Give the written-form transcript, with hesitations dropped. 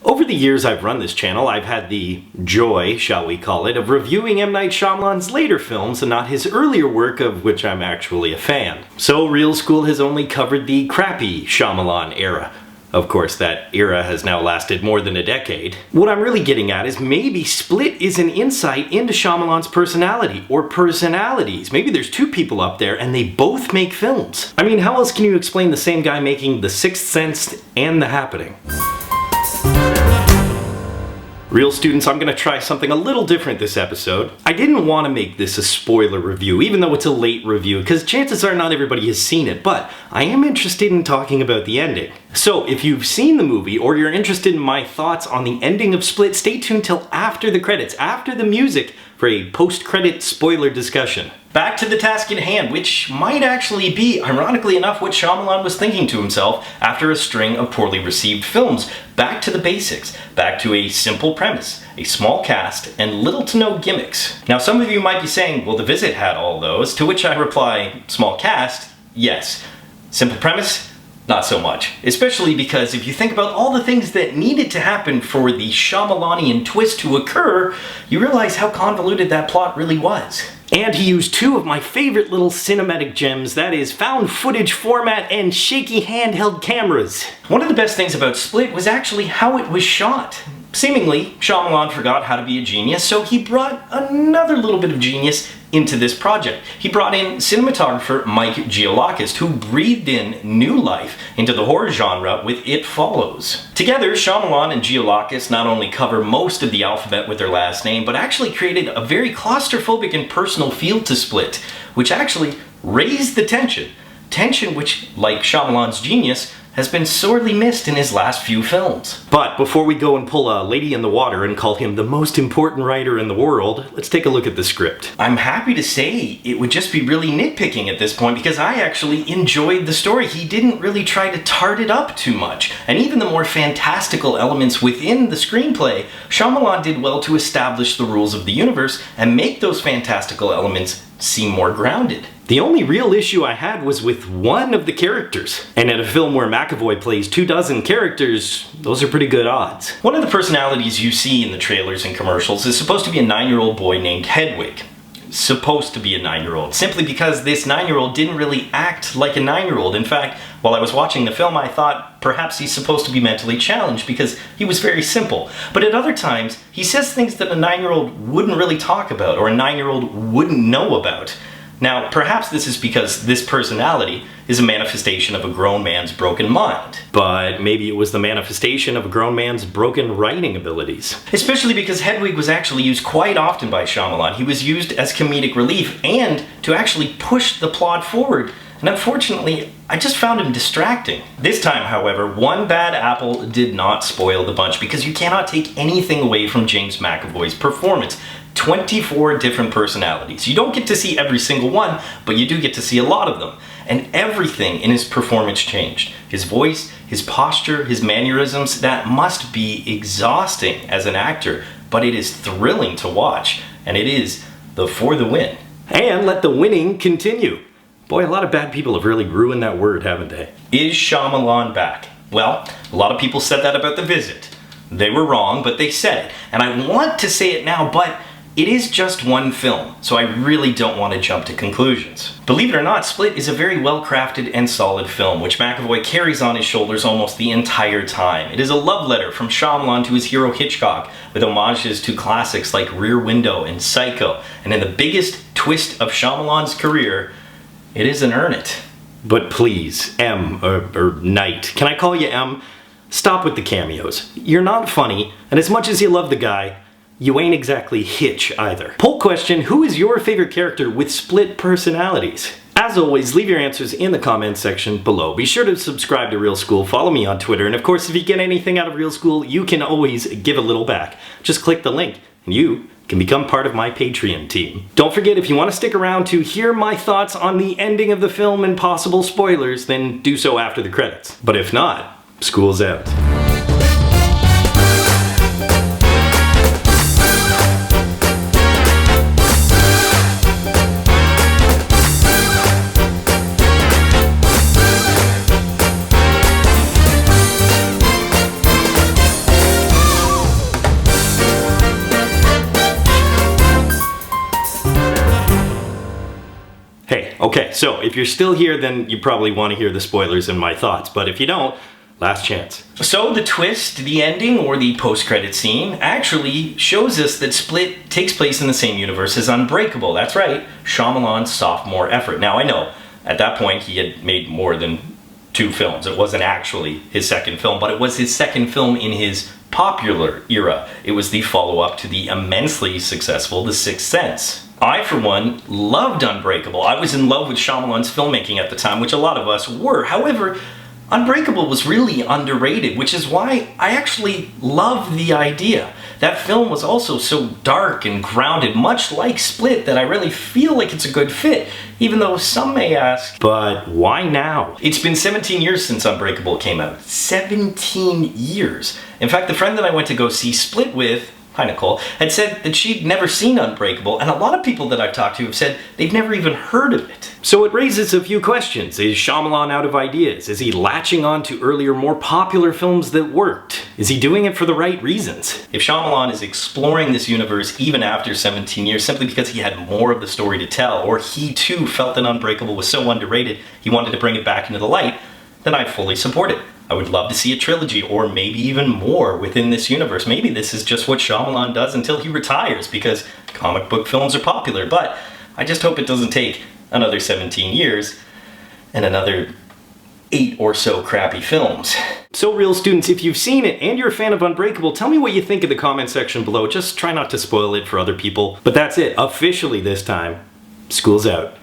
Over the years I've run this channel, I've had the joy, shall we call it, of reviewing M. Night Shyamalan's later films and not his earlier work, of which I'm actually a fan. So Real School has only covered the crappy Shyamalan era. Of course, that era has now lasted more than a decade. What I'm really getting at is maybe Split is an insight into Shyamalan's personality, or personalities. Maybe there's two people up there and they both make films. I mean, how else can you explain the same guy making The Sixth Sense and The Happening? Real students, I'm gonna try something a little different this episode. I didn't want to make this a spoiler review, even though it's a late review, because chances are not everybody has seen it, but I am interested in talking about the ending. So if you've seen the movie, or you're interested in my thoughts on the ending of Split, stay tuned till after the credits, after the music, for a post-credit spoiler discussion. Back to the task at hand, which might actually be, ironically enough, what Shyamalan was thinking to himself after a string of poorly received films. Back to the basics, back to a simple premise, a small cast, and little to no gimmicks. Now some of you might be saying, well, The Visit had all those, to which I reply, small cast, yes. Simple premise? Not so much. Especially because if you think about all the things that needed to happen for the Shyamalanian twist to occur, you realize how convoluted that plot really was. And he used two of my favorite little cinematic gems, that is found footage format and shaky handheld cameras. One of the best things about Split was actually how it was shot. Seemingly, Shyamalan forgot how to be a genius, so he brought another little bit of genius into this project. He brought in cinematographer Mike Giolakis, who breathed in new life into the horror genre with It Follows. Together, Shyamalan and Giolakis not only cover most of the alphabet with their last name, but actually created a very claustrophobic and personal feel to Split, which actually raised the tension. Tension which, like Shyamalan's genius, has been sorely missed in his last few films. But before we go and pull a lady in the water and call him the most important writer in the world, let's take a look at the script. I'm happy to say it would just be really nitpicking at this point because I actually enjoyed the story. He didn't really try to tart it up too much. And even the more fantastical elements within the screenplay, Shyamalan did well to establish the rules of the universe and make those fantastical elements seem more grounded. The only real issue I had was with one of the characters. And in a film where McAvoy plays 24 characters, those are pretty good odds. One of the personalities you see in the trailers and commercials is supposed to be a 9-year-old boy named Hedwig. Supposed to be a 9-year-old, simply because this 9-year-old didn't really act like a 9-year-old. In fact, while I was watching the film, I thought perhaps he's supposed to be mentally challenged because he was very simple. But at other times, he says things that a 9-year-old wouldn't really talk about, or a 9-year-old wouldn't know about. Now, perhaps this is because this personality is a manifestation of a grown man's broken mind. But maybe it was the manifestation of a grown man's broken writing abilities. Especially because Hedwig was actually used quite often by Shyamalan. He was used as comedic relief and to actually push the plot forward. And unfortunately, I just found him distracting. This time, however, one bad apple did not spoil the bunch because you cannot take anything away from James McAvoy's performance. 24 different personalities. You don't get to see every single one, but you do get to see a lot of them. And everything in his performance changed. His voice, his posture, his mannerisms, that must be exhausting as an actor, but it is thrilling to watch, and it is for the win. And let the winning continue. Boy, a lot of bad people have really ruined that word, haven't they? Is Shyamalan back? Well, a lot of people said that about The Visit. They were wrong, but they said it. And I want to say it now, but it is just one film, so I really don't want to jump to conclusions. Believe it or not, Split is a very well-crafted and solid film, which McAvoy carries on his shoulders almost the entire time. It is a love letter from Shyamalan to his hero Hitchcock, with homages to classics like Rear Window and Psycho, and in the biggest twist of Shyamalan's career, it is an earn it. But please, or Knight, can I call you M? Stop with the cameos. You're not funny, and as much as you love the guy, you ain't exactly Hitch either. Poll question, who is your favorite character with split personalities? As always, leave your answers in the comments section below. Be sure to subscribe to Real School, follow me on Twitter, and of course if you get anything out of Real School, you can always give a little back. Just click the link, and you can become part of my Patreon team. Don't forget, if you want to stick around to hear my thoughts on the ending of the film and possible spoilers, then do so after the credits. But if not, school's out. Okay, so if you're still here, then you probably want to hear the spoilers and my thoughts, but if you don't, last chance. So the twist, the ending, or the post-credit scene actually shows us that Split takes place in the same universe as Unbreakable. That's right, Shyamalan's sophomore effort. Now I know, at that point he had made more than 2 films. It wasn't actually his second film, but it was his second film in his popular era. It was the follow-up to the immensely successful The Sixth Sense. I, for one, loved Unbreakable. I was in love with Shyamalan's filmmaking at the time, which a lot of us were. However, Unbreakable was really underrated, which is why I actually love the idea. That film was also so dark and grounded, much like Split, that I really feel like it's a good fit, even though some may ask, but why now? It's been 17 years since Unbreakable came out. 17 years. In fact, the friend that I went to go see Split with, hi Nicole, had said that she'd never seen Unbreakable, and a lot of people that I've talked to have said they've never even heard of it. So it raises a few questions. Is Shyamalan out of ideas? Is he latching on to earlier, more popular films that worked? Is he doing it for the right reasons? If Shyamalan is exploring this universe even after 17 years simply because he had more of the story to tell, or he too felt that Unbreakable was so underrated he wanted to bring it back into the light, then I fully support it. I would love to see a trilogy, or maybe even more within this universe. Maybe this is just what Shyamalan does until he retires, because comic book films are popular, but I just hope it doesn't take another 17 years and another 8 or so crappy films. So real students, if you've seen it and you're a fan of Unbreakable, tell me what you think in the comment section below. Just try not to spoil it for other people. But that's it, officially this time, school's out.